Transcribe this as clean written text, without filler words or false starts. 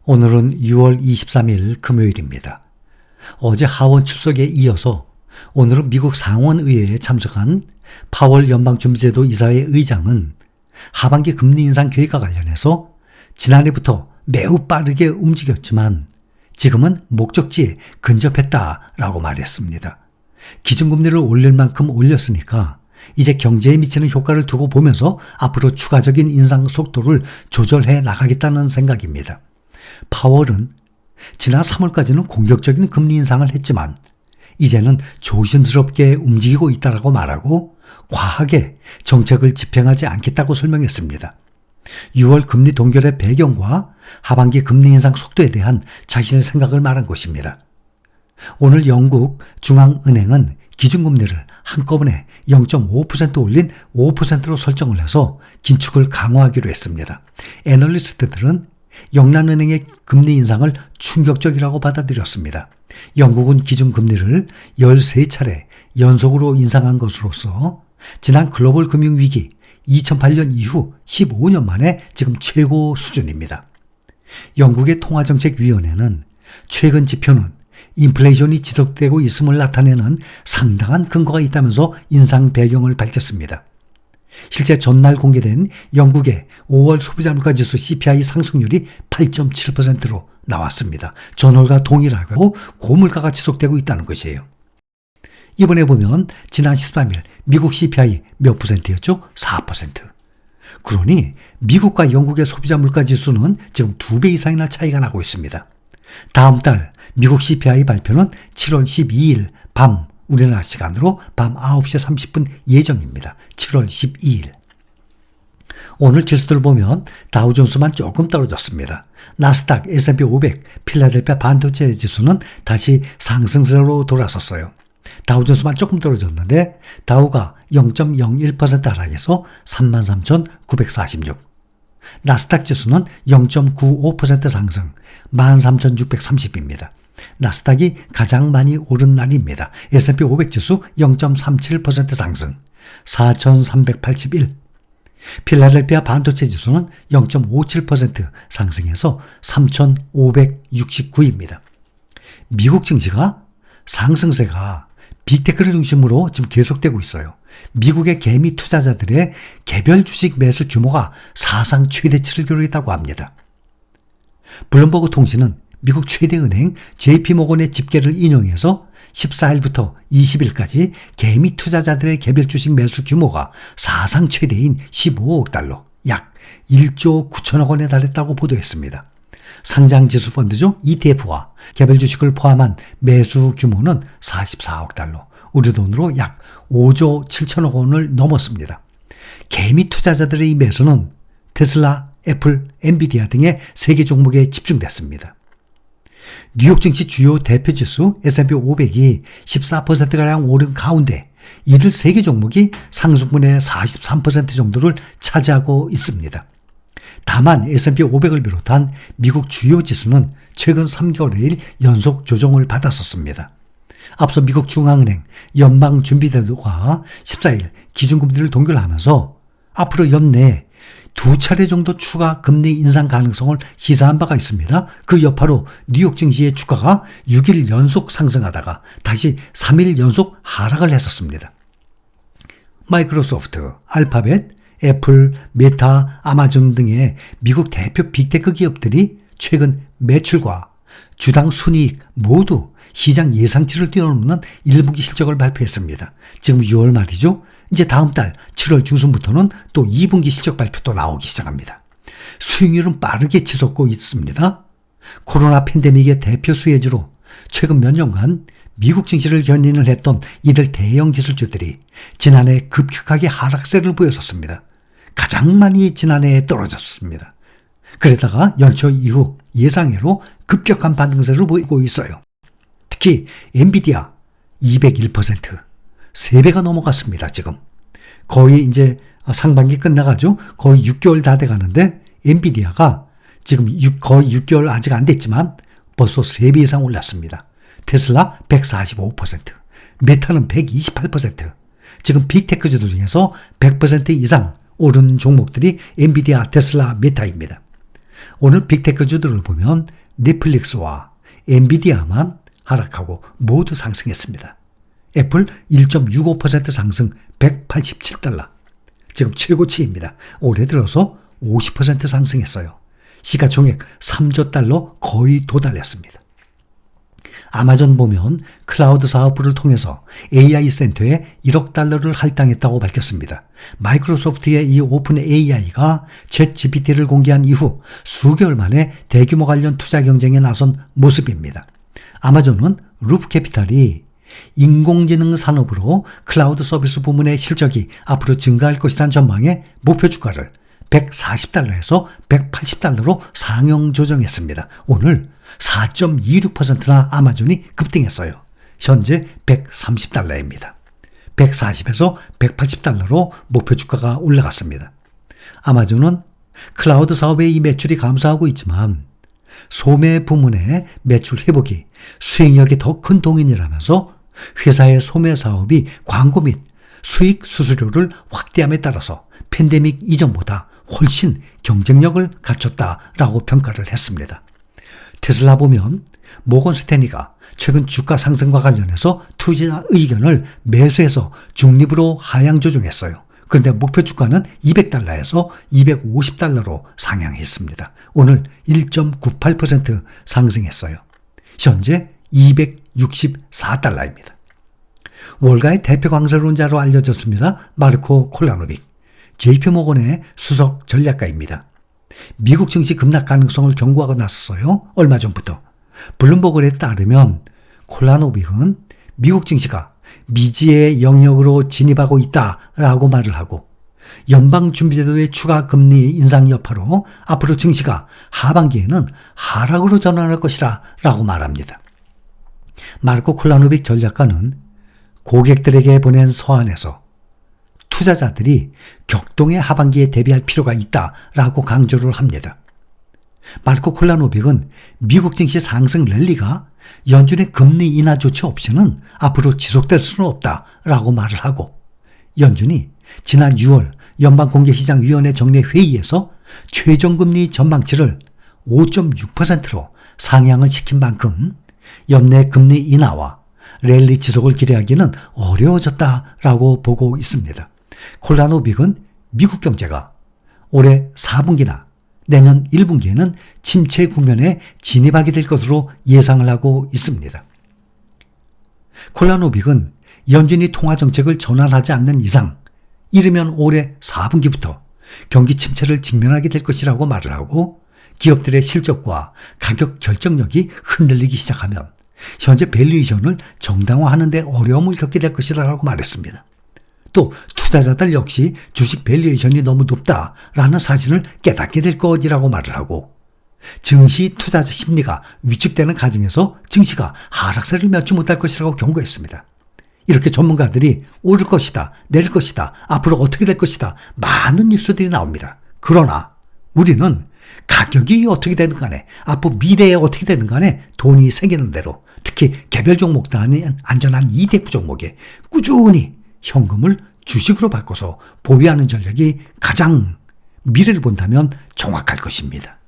오늘은 6월 23일 금요일입니다. 어제 하원 출석에 이어서 오늘은 미국 상원의회에 참석한 파월 연방준비제도 이사회 의장은 하반기 금리 인상 계획과 관련해서 지난해부터 매우 빠르게 움직였지만 지금은 목적지에 근접했다라고 말했습니다. 기준금리를 올릴 만큼 올렸으니까 이제 경제에 미치는 효과를 두고 보면서 앞으로 추가적인 인상 속도를 조절해 나가겠다는 생각입니다. 파월은 지난 3월까지는 공격적인 금리 인상을 했지만 이제는 조심스럽게 움직이고 있다고 말하고 과하게 정책을 집행하지 않겠다고 설명했습니다. 6월 금리 동결의 배경과 하반기 금리 인상 속도에 대한 자신의 생각을 말한 것입니다. 오늘 영국 중앙은행은 기준금리를 한꺼번에 0.5% 올린 5%로 설정을 해서 긴축을 강화하기로 했습니다. 애널리스트들은 영란은행의 금리 인상을 충격적이라고 받아들였습니다. 영국은 기준금리를 13차례 연속으로 인상한 것으로서 지난 글로벌 금융위기 2008년 이후 15년 만에 지금 최고 수준입니다. 영국의 통화정책위원회는 최근 지표는 인플레이션이 지속되고 있음을 나타내는 상당한 근거가 있다면서 인상 배경을 밝혔습니다. 실제 전날 공개된 영국의 5월 소비자물가지수 CPI 상승률이 8.7%로 나왔습니다. 전월과 동일하고 고물가가 지속되고 있다는 것이에요. 이번에 보면 지난 13일 미국 CPI 몇 %였죠? 4%. 그러니 미국과 영국의 소비자 물가지수는 지금 2배 이상이나 차이가 나고 있습니다. 다음 달 미국 CPI 발표는 7월 12일 밤 우리나라 시간으로 밤 9시 30분 예정입니다. 7월 12일. 오늘 지수들 보면 다우존스만 조금 떨어졌습니다. 나스닥, S&P 500, 필라델피아 반도체 지수는 다시 상승세로 돌아섰어요. 다우존스만 조금 떨어졌는데 다우가 0.01% 하락해서 33,946. 나스닥 지수는 0.95% 상승 13,630입니다. 나스닥이 가장 많이 오른 날입니다. S&P 500 지수 0.37% 상승 4,381. 필라델피아 반도체 지수는 0.57% 상승해서 3,569입니다. 미국 증시가 상승세가 빅테크를 중심으로 지금 계속되고 있어요. 미국의 개미 투자자들의 개별 주식 매수 규모가 사상 최대치를 기록했다고 합니다. 블룸버그 통신은 미국 최대 은행 JP모건의 집계를 인용해서 14일부터 20일까지 개미 투자자들의 개별 주식 매수 규모가 사상 최대인 15억 달러, 약 1조 9천억 원에 달했다고 보도했습니다. 상장지수 펀드죠. ETF와 개별 주식을 포함한 매수 규모는 44억 달러, 우리 돈으로 약 5조 7천억 원을 넘었습니다. 개미 투자자들의 이 매수는 테슬라, 애플, 엔비디아 등의 세계 종목에 집중됐습니다. 뉴욕 증시 주요 대표지수 S&P 500이 14%가량 오른 가운데 이들 세계 종목이 상승분의 43% 정도를 차지하고 있습니다. 다만 S&P 500을 비롯한 미국 주요 지수는 최근 3개월일 연속 조정을 받았었습니다. 앞서 미국 중앙은행 연방준비제도가 14일 기준금리를 동결하면서 앞으로 연내에 2차례 정도 추가 금리 인상 가능성을 시사한 바가 있습니다. 그 여파로 뉴욕 증시의 주가가 6일 연속 상승하다가 다시 3일 연속 하락을 했었습니다. 마이크로소프트, 알파벳, 애플, 메타, 아마존 등의 미국 대표 빅테크 기업들이 최근 매출과 주당 순이익 모두 시장 예상치를 뛰어넘는 1분기 실적을 발표했습니다. 지금 6월 말이죠. 이제 다음 달 7월 중순부터는 또 2분기 실적 발표도 나오기 시작합니다. 수익률은 빠르게 치솟고 있습니다. 코로나 팬데믹의 대표 수혜주로 최근 몇 년간 미국 증시를 견인을 했던 이들 대형 기술주들이 지난해 급격하게 하락세를 보였었습니다. 가장 많이 지난해에 떨어졌습니다. 그러다가 연초 이후 예상외로 급격한 반등세를 보이고 있어요. 특히 엔비디아 201%, 3배가 넘어갔습니다. 지금 거의 이제 상반기 끝나가죠. 거의 6개월 다 돼가는데 엔비디아가 지금 거의 6개월 아직 안 됐지만 벌써 3배 이상 올랐습니다. 테슬라 145%, 메타는 128%, 지금 빅테크주들 중에서 100% 이상 오른 종목들이 엔비디아, 테슬라, 메타입니다. 오늘 빅테크주들을 보면 넷플릭스와 엔비디아만 하락하고 모두 상승했습니다. 애플 1.65% 상승 187달러. 지금 최고치입니다. 올해 들어서 50% 상승했어요. 시가총액 3조 달러 거의 도달했습니다. 아마존 보면 클라우드 사업부를 통해서 AI 센터에 1억 달러를 할당했다고 밝혔습니다. 마이크로소프트의 이 오픈 AI가 챗 GPT를 공개한 이후 수개월 만에 대규모 관련 투자 경쟁에 나선 모습입니다. 아마존은 루프캐피탈이 인공지능 산업으로 클라우드 서비스 부문의 실적이 앞으로 증가할 것이라는 전망에 목표 주가를 140달러에서 180달러로 상향 조정했습니다. 오늘 4.26%나 아마존이 급등했어요. 현재 130달러입니다. 140에서 180달러로 목표 주가가 올라갔습니다. 아마존은 클라우드 사업의 이 매출이 감소하고 있지만 소매 부문의 매출 회복이 수익력이 더 큰 동인이라면서 회사의 소매 사업이 광고 및 수익 수수료를 확대함에 따라서 팬데믹 이전보다 훨씬 경쟁력을 갖췄다라고 평가를 했습니다. 테슬라 보면 모건 스탠리가 최근 주가 상승과 관련해서 투자 의견을 매수해서 중립으로 하향 조정했어요. 그런데 목표 주가는 200달러에서 250달러로 상향했습니다. 오늘 1.98% 상승했어요. 현재 264달러입니다. 월가의 대표 강세론자로 알려졌습니다. 마르코 콜라노빅, JP모건의 수석 전략가입니다. 미국 증시 급락 가능성을 경고하고 나섰어요. 얼마 전부터. 블룸버그에 따르면 콜라노빅은 미국 증시가 미지의 영역으로 진입하고 있다라고 말을 하고 연방준비제도의 추가 금리 인상 여파로 앞으로 증시가 하반기에는 하락으로 전환할 것이라 라고 말합니다. 마르코 콜라노빅 전략가는 고객들에게 보낸 서한에서 투자자들이 격동의 하반기에 대비할 필요가 있다라고 강조를 합니다. 마르코 콜라노빅은 미국 증시 상승 랠리가 연준의 금리 인하 조치 없이는 앞으로 지속될 수는 없다라고 말을 하고 연준이 지난 6월 연방공개시장위원회 정례 회의에서 최종금리 전망치를 5.6%로 상향을 시킨 만큼 연내 금리 인하와 랠리 지속을 기대하기는 어려워졌다라고 보고 있습니다. 콜라노빅은 미국 경제가 올해 4분기나 내년 1분기에는 침체 국면에 진입하게 될 것으로 예상을 하고 있습니다. 콜라노빅은 연준이 통화정책을 전환하지 않는 이상 이르면 올해 4분기부터 경기 침체를 직면하게 될 것이라고 말을 하고 기업들의 실적과 가격 결정력이 흔들리기 시작하면 현재 밸류에이션을 정당화하는 데 어려움을 겪게 될 것이라고 말했습니다. 또 투자자들 역시 주식 밸류에이션이 너무 높다라는 사실을 깨닫게 될 것이라고 말을 하고 증시 투자자 심리가 위축되는 과정에서 증시가 하락세를 맺지 못할 것이라고 경고했습니다. 이렇게 전문가들이 오를 것이다, 내릴 것이다, 앞으로 어떻게 될 것이다 많은 뉴스들이 나옵니다. 그러나 우리는 가격이 어떻게 되든 간에 앞으로 미래에 어떻게 되든 간에 돈이 생기는 대로 특히 개별 종목도 아닌 안전한 ETF 종목에 꾸준히 현금을 주식으로 바꿔서 보유하는 전략이 가장 미래를 본다면 정확할 것입니다.